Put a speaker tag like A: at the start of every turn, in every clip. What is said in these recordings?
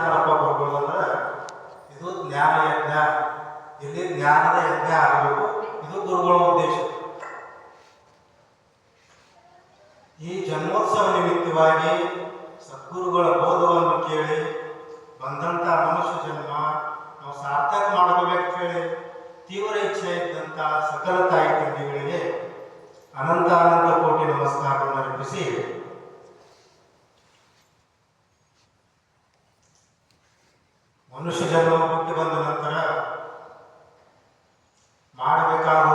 A: ಗುರುಗಳಂದ್ರೆ ಇದು ಜ್ಞಾನ ಯಜ್ಞ, ಇಲ್ಲಿ ಜ್ಞಾನದ ಯಜ್ಞ ಆಗಬೇಕು. ಇದು ಗುರುಗಳ ಉದ್ದೇಶ. ಈ ಜನ್ಮೋತ್ಸವ ನಿಮಿತ್ತವಾಗಿ ಸದ್ಗುರುಗಳ ಬೋಧವನ್ನು ಕೇಳಿ ಬಂದಂಥ ಮನುಷ್ಯ ಜನ್ಮ ನಾವು ಸಾರ್ಥಕ ಮಾಡ್ಕೋಬೇಕು ಹೇಳಿ ತೀವ್ರ ಇಚ್ಛೆ ಇದ್ದಂಥ ಸಕಲ ತಾಯಿ ತಂದೆಗಳಿಗೆ ಅನಂತ ಅನಂತ ಕೋಟಿ ನಮಸ್ಕಾರವನ್ನು ಅರ್ಪಿಸಿ, ಮನುಷ್ಯ ಜನ್ಮ ಹುಟ್ಟಿ ಬಂದ ನಂತರ ಮಾಡಬೇಕಾದ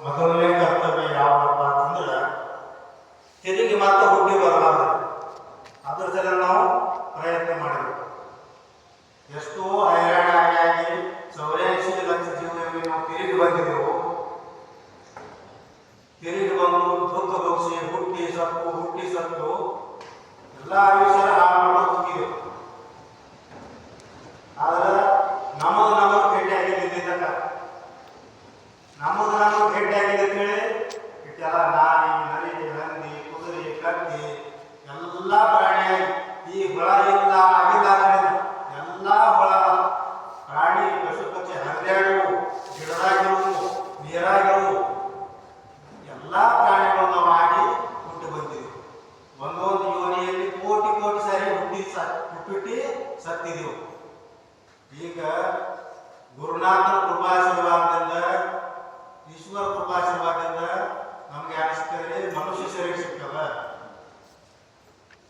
A: ಮೊದಲನೇ ಕರ್ತವ್ಯ ಯಾವಪ್ಪ ಅಂತಂದ್ರೆ ತಿರುಗಿ ಮತ್ತೆ ಹುಟ್ಟಿ ಬರಬಾರ್ದು. ಅದ್ರ ಸಲ ನಾವು ಪ್ರಯತ್ನ ಮಾಡಬೇಕು. ಎಷ್ಟೋ ಹೈರಾಣಾಗಿ 84 ಲಕ್ಷ ಜೀವನದಲ್ಲಿ ನಾವು ತಿರುಗಿ ಬಂದಿದ್ದೆವು. ತಿರುಗಿ ಬಂದು ದುಃಖ ಬಗ್ಸಿ ಹುಟ್ಟಿ ಸತ್ತು ಎಲ್ಲ ವಿಷಯ ಹಾಳು ಮಾಡೋದು ಹೋಗಿದ್ದೆವು. ಆದ್ರೆ ನಮ್ಮದು ಭೇಟಿ ಆಗಿದ್ದ ನಮ್ಮದು ಭೇಟಿ ಆಗಿದೆ ಅಂತೇಳಿ ಇಟ್ಟೆಲ್ಲ ನಾಯಿ, ನರಿ, ಹಂದಿ, ಕುದುರೆ, ಕತ್ತಿ ಎಲ್ಲ ಪ್ರಾಣಿಯಾಗಿ ಈ ಹುಳ ಇಲ್ಲ ಆಗಿಲ್ಲ ಎಲ್ಲ ಹುಳ ಪ್ರಾಣಿ ಪಶು ಪಕ್ಷಿ ಹರಿದಾಡುವು, ಗಿಡದಾಗಿರುವು, ನೀರಾಗಿರುವು ಎಲ್ಲ ಪ್ರಾಣಿಗಳನ್ನು ನಾವು ಆಗಿ ಹುಟ್ಟು ಬಂದಿದ್ದೀವಿ. ಒಂದೊಂದು ಯೋನಿಯಲ್ಲಿ ಕೋಟಿ ಕೋಟಿ ಸಾರಿ ಹುಟ್ಟಿ ಸತ್ತಿದೆವು. ಈಗ ಗುರುನಾಥನ ಕೃಪಾಶೀರ್ವಾದದಿಂದ, ಈಶ್ವರ ಕೃಪಾಶೀರ್ವಾದದಿಂದ ನಮ್ಗೆ ಯಾರು ಸಿಕ್ಕದ್ರೆ ಮನುಷ್ಯ ಶರೀರ ಸಿಕ್ಕದ.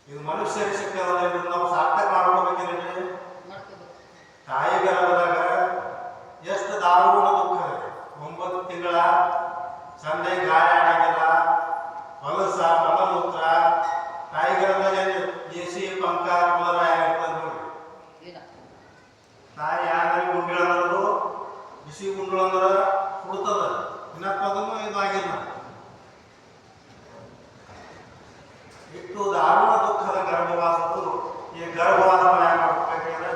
A: ಇದು ಮನುಷ್ಯ ಶರೀರ ಸಿಕ್ಕದ ನಾವು ಸಾರ್ಥಕ ಮಾಡ್ಕೋಬೇಕೇನ್ರಿ? ತಾಯಿ ಗರ್ಭದಾಗ ಎಷ್ಟು ದಾರುಣ ದುಃಖ ಇದೆ. 9 ತಿಂಗಳ ಸಂದೆ ಗಾಳಿ ಆಡಂಗಿಲ್ಲ, ಹೊಲಸ ಮಲಮೂತ್ರ, ತಾಯಿ ಗರ್ಭದಾಗ AC ಪಂಕ ಕೂಲರ್ ಆಗಿರ್ತದೆ ನೋಡಿ. ತಾಯಿ ಯಾರು ಗುಂಡಿಳ ಅನ್ನೋದು ಬಿಸಿ ಗುಂಡಿಳ ಅಂದ್ರೆ ಸುಡ್ತದ, ಇನ್ನಪ್ಪದನ್ನು ಇದು ಆಗಿಲ್ಲ. ಇಟ್ಟು ದಾರುಣ ದುಃಖದ ಗರ್ಭವಾಸದ್ದು. ಈ ಗರ್ಭವಾಸ ಯಾರು ಮಾಡ್ಬೇಕಂದ್ರೆ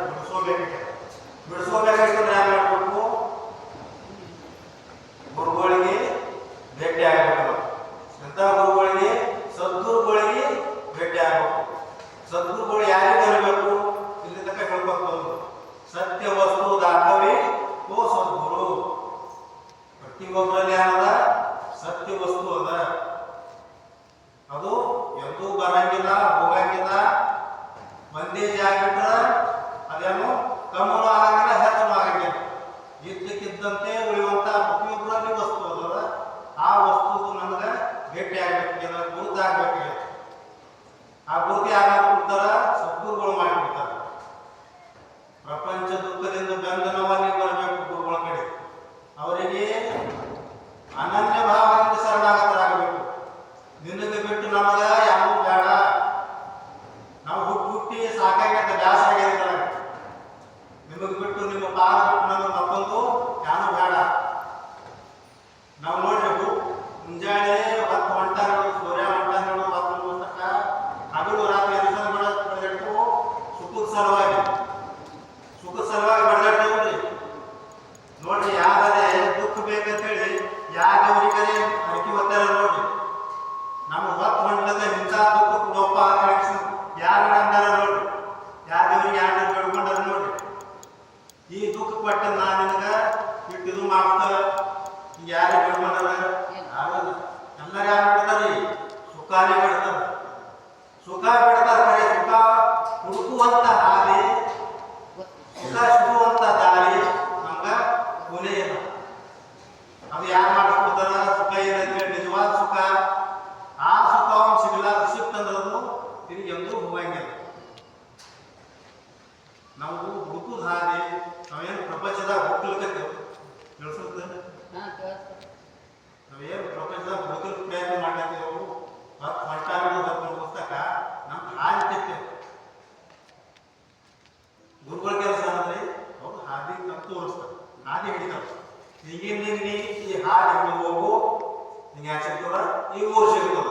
A: ಬಿಡಿಸ್ಕೋಬೇಕಾಗಿದ್ರೆ ಯಾರು ಮಾಡ್ಬೇಕು? ಗುರುಗಳಿಗೆ ಭೇಟಿ ಆಗಬೇಕು. ಎಂಥ ಗುರುಗಳಿಗೆ? ಸದ್ಗುರುಗಳಿಗೆ ಭೇಟಿ ಆಗಬೇಕು. ಸದ್ಗುರುಗಳು ಯಾರಿಗೆ ಬರಬೇಕು? ಇಲ್ಲಿ ತನಕ ಹೇಳ್ಬೇಕು. ಸತ್ಯ ವಸ್ತು ದಾಖಲೆ ಓ ಸದ್ಗುರು. ಪ್ರತಿಯೊಬ್ಬರಲ್ಲಿ ಏನದ? ಸತ್ಯ ವಸ್ತು ಅದ. ಅದು ಎಂದೂ ಬರಂಗಿಲ್ಲ, ಹೋಗಂಗಿಲ್ಲ. ಒಂದೇ ಜಾಗ ಇಟ್ರೆ ಅದೇನು ಕಮ್ಮನು ಆಗಂಗಿಲ್ಲ, ಹೆಚ್ಚನು ಆಗಂಗಿಲ್ಲ. ಇದ್ದಕ್ಕಿದ್ದಂತೆ ಉಳಿಯುವಂತ ಪ್ರತಿಯೊಬ್ಬರಲ್ಲಿ ವಸ್ತು ಅದ. ಆ ವಸ್ತು ನಮ್ಗೆ ಭೇಟಿ ಆಗ್ಬೇಕು, ಗುರುತಾಗಬೇಕು. ಆ ಗುರುತಿ ಯಾರು ಕೊಡ್ತಾರ? ಸದ್ಗುರುಗಳು ಮಾಡಿಬಿಡ್ತಾರೆ. ಪ್ರಪಂಚ ದುಃಖದಿಂದ ಬಂಧನವಾಗಿ ಬರಬೇಕು ಗುರುಗಳ ಕಡೆ. ಅವರಿಗೆ ಅನನ್ಯ ಭಾವದಿಂದ ಶರಣಾಗತರಾಗಬೇಕು. ನಿನಗೆ ಬಿಟ್ಟು ನಮಗ ಯಾರು ಬೇಡ, ನಾವು ಹುಟ್ಟಿ ಸಾಕಾಗ್ಯದ, ಬ್ಯಾಸ ಆಗ್ಯದ. ನಿಮಗೆ ಬಿಟ್ಟು ನಿಮ್ಮ ಪಾದ ಬಿಟ್ಟು ನಮಗೆ ಮತ್ತೊಂದು ಯಾರು ಬೇಡ. ನಾವು ನೋಡ್ಬೇಕು, ಮುಂಜಾನೆ ಹೊತ್ತು ಹೊಂಟಾಗ ಸೂರ್ಯ ಹೊಂಟಾಗ ಹೊತ್ತು ತಕ್ಕ ಹಗಲು ರಾತ್ರಿ ಎದುರು ಬಡದಾಡ್ತು. ಸುಖದ ಸಲುವಾಗಿ ಬಡದಾಡ್ತೇವ್ರಿ. ನೋಡ್ರಿ, ಯಾವ್ದಾರೆ ದುಃಖ ಬೇಕಂತೇಳಿ ಯಾವ್ದವ್ರಿಗರೆ ಅಕ್ಕಿ ಒತ್ತಾರ ನೋಡ್ರಿ. ನಮ್ಮ ಹೊತ್ತು ಹೊಂಟದ ಇಂಥ ದುಃಖ ನೋಪ ಯಾರು ಅಂದಾರ ನೋಡ್ರಿ. ಯಾವ್ದವ್ರಿಗೆ ಯಾರು ಬೇಡ್ಕೊಂಡಾರ ನೋಡ್ರಿ. ಈ ದುಃಖ ಪಟ್ಟ ನಾನು ನಿನಗೆ ಇಟ್ಟಿದು ಮಾಡ್ತಾರ. ಈಗ ಯಾರು ಬೇಡ್ಕೊಂಡಾರ? ಆಗಲ್ಲ. ಎಲ್ಲರೂ ಯಾರು ಬಿಡ್ತಾರ್ರಿ? ಸುಖಾನೇ ಬಿಡ್ತಾರ. ಸುಖ ಬಿಡ್ತಾರ. ಕರೆ ಸುಖ ಹುಡುಕುವಂತ ಹಾದಿ, ಸುಖ ಸಿಗುವಂತ ದಾರಿ ನಮ್ಗೆ ಕೊನೆ ಇಲ್ಲ. ಅದು ಯಾರು ಮಾಡಿಸ್ಕೊಡ್ತಾರ? ಸುಖ ಏನಂತ ನಿಜವಾದ ಸುಖ. ಆ ಸುಖವನ್ನು ಸಿಗಲಾರ ಸಿಕ್ತಂದ್ರದು ತಿರುಗಿ ಎಂದೂ ಹೋಗಂಗಿಲ್ಲ. ನಾವು ಹುಡುಕುದ ಹಾದಿ, ನಾವೇನು ಪ್ರಪಂಚದಾಗ ಹುಡುಕ್ಲಿಕ್ಕೆ ತಿಳಿಸುತ್ತೆ. ನಾವೇನು ಪ್ರಪಂಚದಾಗ ಹುಡುಕಲಿಕ್ಕೆ ಪ್ರಯತ್ನ ಮಾಡ್ಲತ್ತೀವಿ. ಹೊಂಟಾಗಿರೋ ಪುಸ್ತಕ ನಮ್ಮ ಹಾದಿ ತೆಗ್ತೇವೆ. ಗುರುಗಳ ಕೆಲಸ ಅಂದ್ರೆ ಅವ್ರು ಹಾದಿ ನಮ್ಗೆ ತೋರಿಸ್ತಾರೆ, ಹಾದಿ ಹಿಡಿತಾರೆ. ಈಗಿನ ಈ ಹಾದಿ ಹಿಡಿದು ಹೋಗು, ಹಿಂಗೆ ಯಾಕೆ ಸಿಗ್ತದ? ಈ ಊರು ಸಿಗ್ತದ.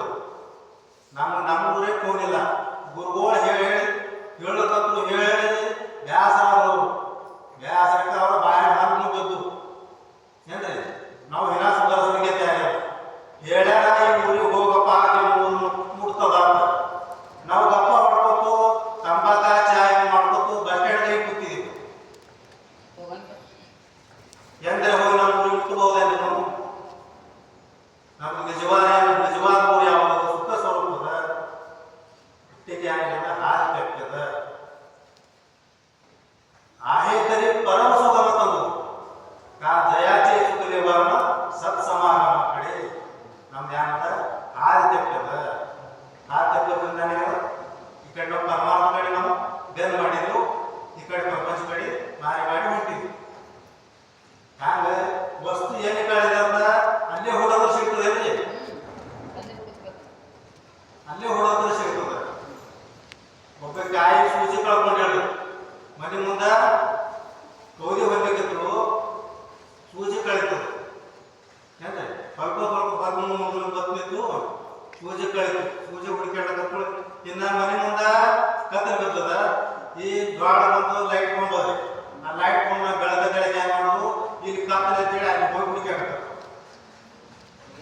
A: ನಮ್ಮ ಊರೇ ಹೋಗಿಲ್ಲ. ಗುರುಗಳು ಹೇಳಕಂತೂ ಹೇಳಿ ಬ್ಯಾಸರ ಅವರು ಬ್ಯಾಸರಕ್ಕೆ ಅವರ ಬಾಯ ಹಾಲು ಬಂದು ಏನ್ರಿ ನಾವು ವಿನಾಶ ಬರಸಲಿಕ್ಕೆ ಹೇಳ್ಯಾರ. ಈ ಊರಿಗೆ ಹೋಗಪ್ಪ, ನಿಮ್ಮ ಊರು ಈ ಕಡೆ ಪ್ರಪಂಚ ಕಡೆ ಮಾರಿ ಮಾಡಿ ಹೊಂಟಿದ್ವಿ. ಹ್ಯಾಂಗ ವಸ್ತು ಎಲ್ಲಿ ಕಳೆದ ಅಲ್ಲೇ ಹೊಡೋದು ಸಿಗ್ತದೆ, ಅಲ್ಲೇ ಹೊಡೋದು ಸಿಗ್ತದೆ. ಒಬ್ಬ ಕಾಯಿ ಸೂಜಿ ಕಳ್ಕೊಂಡ್ರು ಮನೆ ಮುಂದ ಕೌದಿ ಹೊರಬೇಕಿದ್ರು, ಸೂಜಿ ಕಳಿತದೆ ಏನ್ರಿ, ಸ್ವಲ್ಪ ಸ್ವಲ್ಪ ಮೊದಲು ಬತ್ತಿತ್ತು, ಸೂಜಿ ಕಳಿತು, ಸೂಜಿ ಹುಡುಕಾಡ ಇನ್ನ ಮನೆ ಮುಂದ ಕತ್ತಲ್ ಬರ್ತದ. ಈ ದ್ವಾರ ಬಂದು ಲೈಟ್ ಕೊಂಡೋದ್ರಿ, ಆ ಲೈಟ್ ಕೊಂಡ ಬೆಳದ ಬೆಳಗ್ಗೆ ಏನ್ ಮಾಡೋದು, ಇಲ್ಲಿ ಕತ್ತಲ ಅಂತೇಳಿ ಅಲ್ಲಿ ಹೋಗಿ ಹುಡುಕಾಡ್ತಾರೆ.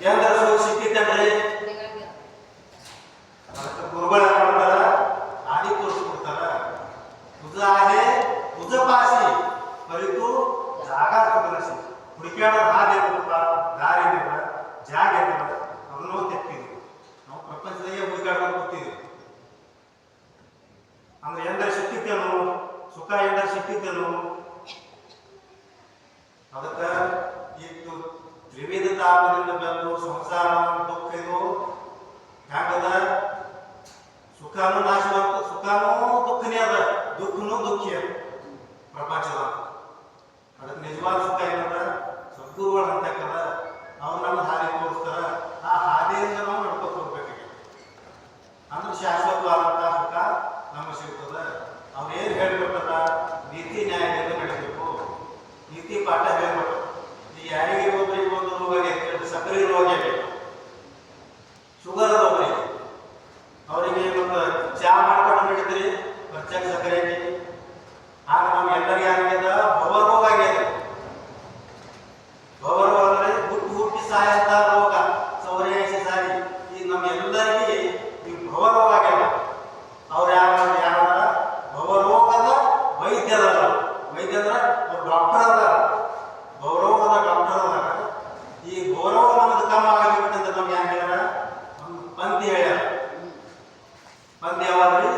A: ಏನಾರ ಸೂಜಿ ಸಿಕ್ಕಿತ್ತಂದ್ರಿ ಅದಕ್ಕೆ ಗುರುಗಳು ಏನ್ ಮಾಡ್ತಾರ, ಆದಿ ತೋರಿಸ್ಬಿಡ್ತಾರ. ಉಜ आहे उज पासी परंतु जागा चुकलसी ಹುಡುಕಾಡೋ ಹಾದಿ ಇರಬೇಕ, ದಾರಿ ಇರಬೇಕ, ಜಾಗ ಇರಬೇಕ. ಅದನ್ನು ತೆಪ್ಪಿದ್ವಿ ನಾವು, ಪ್ರಪಂಚದಾಗೆ ಹುಡುಕಾಡ್ಕೊಂಡು ಕೂತಿದ್ವಿ. ಅಂದ್ರೆ ಎಂದರೆ ಸಿಕ್ಕಿತ್ತೇನು, ಸುಖ ಎಂದರೆ ಸಿಕ್ಕಿತ್ತೇನು. ಅದಕ್ಕೆ ಇತ್ತು ತ್ರಿವಿಧ ತಾಪದಿಂದ ಬಂದು ಸಂಸಾರ ದುಃಖ ಇದು ಹ್ಯಾಂಗದ, ಸುಖನೂ ನಾಶವಂತ, ಸುಖನೂ ದುಃಖನೇ ಅದ, ದುಃಖನೂ ದುಃಖಿ ಅದ ಪ್ರಪಂಚದ. ಅದಕ್ಕೆ ನಿಜವಾದ ಸುಖ ಏನದ, ಸದ್ಗುರುಗಳು ಅಂತಕ್ಕದ, ಅವ್ರು ನಮ್ಮ ಹಾದಿ ತೋರಿಸ್ತಾರ. ಆ ಹಾದಿಯಿಂದ ನಾವು ನಡ್ಕೊತ ಹೋಗ್ಬೇಕಾಗಿ ಅಂದ್ರೆ ಶಾಶ್ವತವಾದಂತಹ ಸುಖ ನಮಗೆ ಸಿಗ್ತದೆ. ಅವ್ರು ಏನು ಹೇಳ್ಬೇಕಂತ ನೀತಿ ನ್ಯಾಯದಿಂದ ನಡೀಬೇಕು, ನೀತಿ ಪಾಠ ಹೇಳ್ಬೇಕು. ಈಗ ಯಾರಿಗೆ ಒಬ್ಬರಿಗೆ ಒಂದು ರೋಗ ಆಗೈತೆ, ಸಕ್ಕರೆ ರೋಗ ಆಗೈತೆ, ಶುಗರ್ ಒಬ್ಬರಿಗೆ, ಅವರಿಗೆ ಒಂದು ಚಹಾ ಮಾಡ್ಕೊಂಡು ನಡೀತೀರಿ, ಖರ್ಚಾಗಿ ಸಕ್ಕರೆ ಆಗೈತಿ. ಆಗ ನಮ್ಗೆಲ್ಲರಿಗೆ ಏನಾಗ್ಯದ, ಭವರೋಗ ಆಗ್ಯದ. ಭವರೋಗ ಅಂದ್ರೆ ಹುಟ್ಟಿ ಹುಟ್ಟಿ ಸಾಯಂತ ರೋಗ, 84 ಸಾರಿ. ಈ ನಮ್ಗೆಲ್ಲರಿಗೆ ಈ ಭವರೋಗ ಆಗ್ಯದ. ಅವ್ರು ಯಾರ ಭವರೋಗದ ವೈದ್ಯರ, ವೈದ್ಯ ಅಂದ್ರೆ ಅವ್ರು ಡಾಕ್ಟರ್ ಅದ, ಭವರೋಗದ ಡಾಕ್ಟರ್ ಅದಾರ. ಈ ಭವರೋಗ ನಮ್ದು ಕಮ್ಮ ಆಗಬೇಕಂದ್ರೆ ನಮ್ಗೆ ಹೆಂಗ್ ಹೇಳ್ಯಾರ, ಒಂದು ಪಂಕ್ತಿ ಹೇಳ್ಯಾರ. ಪಂಕ್ತಿ ಯಾವಾಗ್ರಿ,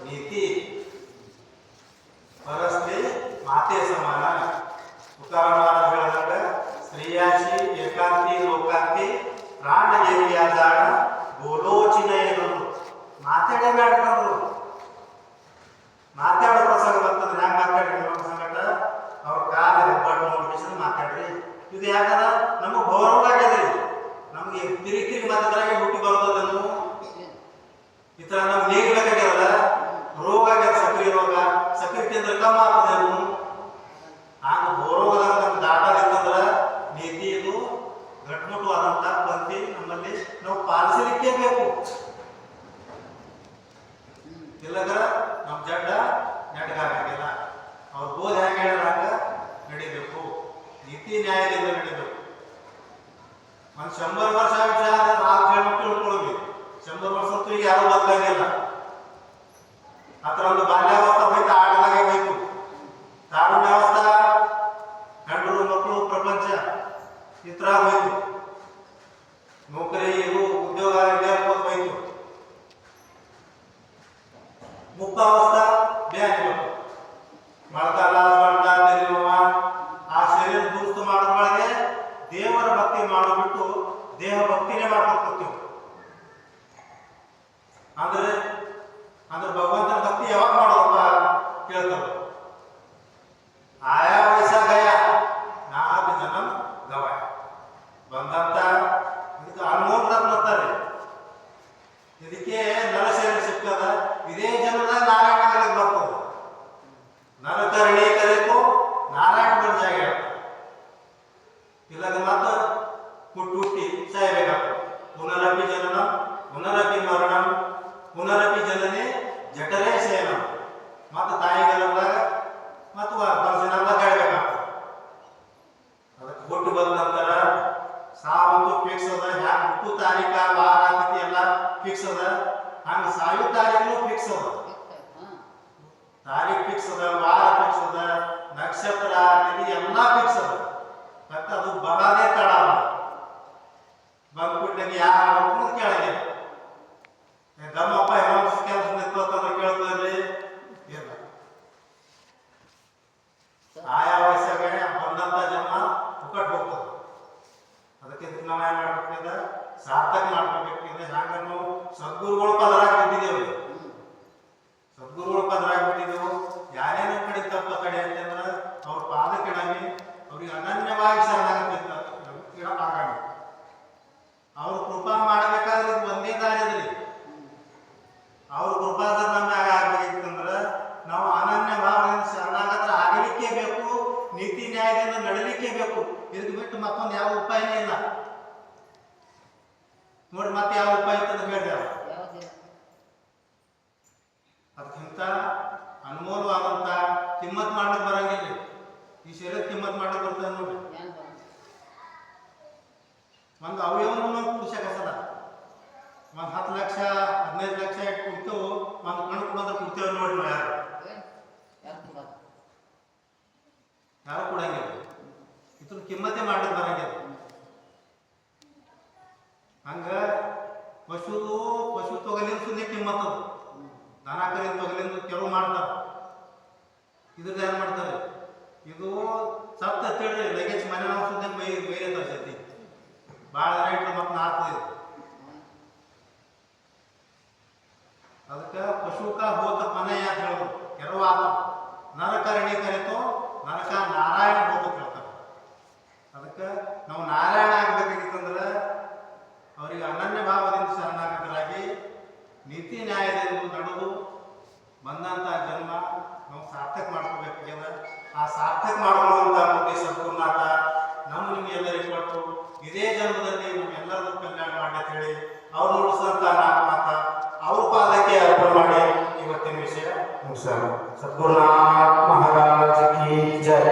A: ನೀತಿ परस्ते माते समान. तुकाराम महाराज ಹೇಳಿದಾಗ ಸ್ತ್ರೀಯಾಶಿ ಏಕಾಂತಿ ಲೋಕಾಂತಿ ಪ್ರಾಣ ದೇವಿಯ ಜಾಣ ಗೋಲೋಚಿನ ಏನಂದ್ರು, ಮಾತಾಡಬೇಡ್ಕಂದ್ರು. ಮಾತಾಡೋ ಪ್ರಸಂಗ ಬರ್ತದ್ರೆ ಹ್ಯಾಂಗ ಮಾತಾಡ್ರಿ ಸಂಗಟ ಅವ್ರ ಕಾಲ ಹೆಬ್ಬಟ್ಟು ನೋಡ್ಬಿಟ್ಟು ಮಾತಾಡ್ರಿ. ಇದು ಯಾಕಂದ್ರ ನಮಗೆ ಗೌರವ ಆಗ್ಯದ್ರಿ, ನಮ್ಗೆ ತಿರುಗಿ ತಿರುಗಿ ಮಾತಾಡ್ರಾಗೆ ಹುಟ್ಟಿ ಬರೋದನ್ನು ಈ ತರ ನಮ್ಗೆ ನೇಗ್ಬೇಕಾಗ್ಯದ, ರೋಗ ಆಗ್ಯದ, ಸಕ್ರೆ ರೋಗ, ಸಕ್ರೆ ತಿಂದ್ರೆ ಕಮ್ಮ ಆಗ್ತದೆ. ಆಗ ಗೌರವದಾಗ ನಮ್ಗೆ ದಾಟಲಿತ್ತಂದ್ರೆ ನೀತಿ ಇದು ಗಟ್ಮುಟ್ಟವಾದಂತ ಪಂಕ್ತಿ ನಮ್ಮಲ್ಲಿ ನಾವು ಪಾಲಿಸಲಿಕ್ಕೆ ಬೇಕು. ಇಲ್ಲದ ನಮ್ಮ ಜಡ್ಡ ನೆಟ್ಗಾಗಂಗಿಲ್ಲ. ಅವ್ರ ಬೋಧ ಹೆಂಗೆ ಹೇಳಿದಾಗ ನಡಿಬೇಕು, ನೀತಿ ನ್ಯಾಯದಿಂದ ನಡಿಬೇಕು. ಒಂದು 100 ವರ್ಷ ವಿಚಾರ ನಾವು ತಿಳ್ಕೊಳ್ಬೇಕು. 100 ವರ್ಷ ಅಂತೂ ಈಗ ಯಾರು ಬದಲಾಗಿಲ್ಲ. ಆ ಥರ ಒಂದು ಬಾಲ್ಯಾವಸ್ಥೆ ಹೋಯ್ತು, ಆಟದಾಗೆ ಹೋಯ್ತು, ತಾರುಣ್ಯಾವಸ್ಥೆ, ಗಂಡರು ಮಕ್ಕಳು ಪ್ರಪಂಚ ಈ ಥರ ಹೋಯ್ತು, ನೌಕರಿ ಇದು ಉದ್ಯೋಗ ಹೋಯ್ತು. ಮುಕ್ತಾವಸ್ಥಾ ಬ್ಯಾಂಕ್ ಮಳಕಾಲ ಸ್ವಂಟ ತೆರೆಯುವ ಆ ಶರೀರ ದುರುಸ್ತು ಮಾಡೋದ್ರೊಳಗೆ ದೇವರ ಭಕ್ತಿ ಮಾಡೋಬಿಟ್ಟು ದೇಹ ಭಕ್ತಿನೇ ಮಾಡ್ಕೊತೀವಿ. ಅಂದ್ರೆ ಅಂದ್ರೆ ಭಗವಂತನ ಭಕ್ತಿ ಯಾವಾಗ ಮಾಡೋದಪ್ಪ ಕೇಳ್ತಾರ. ಆಯಾ ವಯಸ್ಸಾಗ ಗಯ ನಾಲ್ಕು ಜನ ಗವಾಯ ಬಂದಂತ ಇದಕ್ಕೆ ಅನುಮೋದನೆ. ಇದಕ್ಕೆ ನರಶರೀರ ಸಿಕ್ಕದ, ಇದೇ ಜನದ ನಾರಾಯಣ ಆಗಲಿಕ್ಕೆ ಬರ್ತದೆ. ನರಕರಣಿ ಕರೆತು ನಾರಾಯಣ ಬಂದಾಗ ಇಲ್ಲದ ಮಾತ್ರ ಹುಟ್ಟಿ ಸಾಯಬೇಕಾಗ್ತದೆ. ಪುನರಪಿ ಜನನ ಪುನರಪಿ ಮರಣ ಪುನರಪಿ ಜನನೇ ಜಠರೇ ಸೇನ. ಮತ್ತು ತಾಯಿ ಗರ್ಭದಾಗ ಇದಕ್ಕೆ ಬಿಟ್ಟು ಮತ್ತೊಂದು ಯಾವ ಉಪಾಯನೇ ಇಲ್ಲ ನೋಡಿ. ಮತ್ತೆ ಯಾವ ಉಪಾಯ ಅಂತ ಹೇಳಿದೆ ಅದಕ್ಕಿಂತ ಅನುಮೋಲವಾದಂತ ಕಿಮ್ಮತ್ ಮಾಡಕ್ ಬರಂಗಿಲ್ಲ. ಈ ಶರೀರ ಕಿಮ್ಮತ್ ಮಾಡಕ್ ಬರ್ತದೆ ನೋಡಿ. ಒಂದು ಅವಯವನು ನಾವು ಕುಡಿಸಕಸಲ್ಲ. ಒಂದು 10 ಲಕ್ಷ 15 ಲಕ್ಷ ಇಟ್ಟು ಕುಡ್ತೇವೆ, ಒಂದು ಕಣ್ಣು ಕೊಡೋದ್ರೆ ಕುಡ್ತೇವೆ ನೋಡಿ. ಯಾರು ಕೊಡಂಗಿಲ್ಲ. ಇದ್ರ ಕಿಮ್ಮತ್ತೆ ಮಾಡಕ್ ಬರಂಗಿಲ್ಲ. ಹಂಗ ಪಶು ತೊಗಲಿನ ಸುದ್ದಿ ಕಿಮ್ಮತ್ ಅದು. ದನ ಕರಿ ತೊಗಲಿಂದ ಕೆಲವು ಮಾಡ್ತಾರೆ. ಇದ್ರದ್ದು ಏನ್ ಮಾಡ್ತಾರೆ, ಇದು ಸತ್ತ ಹೇಳ್ರಿ ಲಗೇಜ್ ಮನೆ ನಾವು ಸುದ್ದಿ ಬೇರೆ ತರ್ಸೈತಿ ಭಾಳ ರೈಟ್ ಮತ್ತೆ ನಾಲ್ಕು. ಅದಕ್ಕೆ ಪಶುಕ ಹೋತ ಪನಯ ಅಂತ ಹೇಳೋದು ಕೆಲವು ಆತ ನರಕ ರಣಿ ಕರಿತೋ ನರಕ ನಾರಾಯಣ ಹೋತ ಹೇಳ್ತಾರೆ. ಅದಕ್ಕೆ ನಾವು ನಾರಾಯಣ ಆಗ್ಬೇಕಾಗಿತ್ತಂದ್ರೆ ಅವರಿಗೆ ಅನನ್ಯ ಭಾವದಿಂದ ಶರಣಾಗತರಾಗಿ ನೀತಿ ನ್ಯಾಯದಿಂದ ನಡೆದು ಬಂದಂತ ಜನ್ಮ ನಾವು ಸಾರ್ಥಕ ಮಾಡ್ಕೋಬೇಕಾಗ್ಯದ. ಆ ಸಾರ್ಥಕ ಮಾಡ್ಕೊಳ್ಳುವಂತ ಬುದ್ಧಿ ಸದ್ಗುರುನಾಥ ನಮ್ಮ ನಿಮ್ಗೆಲ್ಲರಿಗೂ ಕೊಟ್ಟು ಇದೇ ಜನ್ಮದಲ್ಲಿ ನಮ್ಮೆಲ್ಲರಿಗೂ ಕಲ್ಯಾಣ ಮಾಡಿ ಅಂತ ಹೇಳಿ ಅವ್ರು ನುಡಿಸಿದಂತ ನಾಲ್ಕು ಮಾತ ಅವ್ರ ಪಾದಕ್ಕೆ ಅರ್ಪಣೆ ಮಾಡಿ ಇವತ್ತಿನ ವಿಷಯ ಮುಗಿಸ. ಸದ್ಗುರುನಾಥ ಮಹಾರಾಜ್ ಕಿ ಜಯ.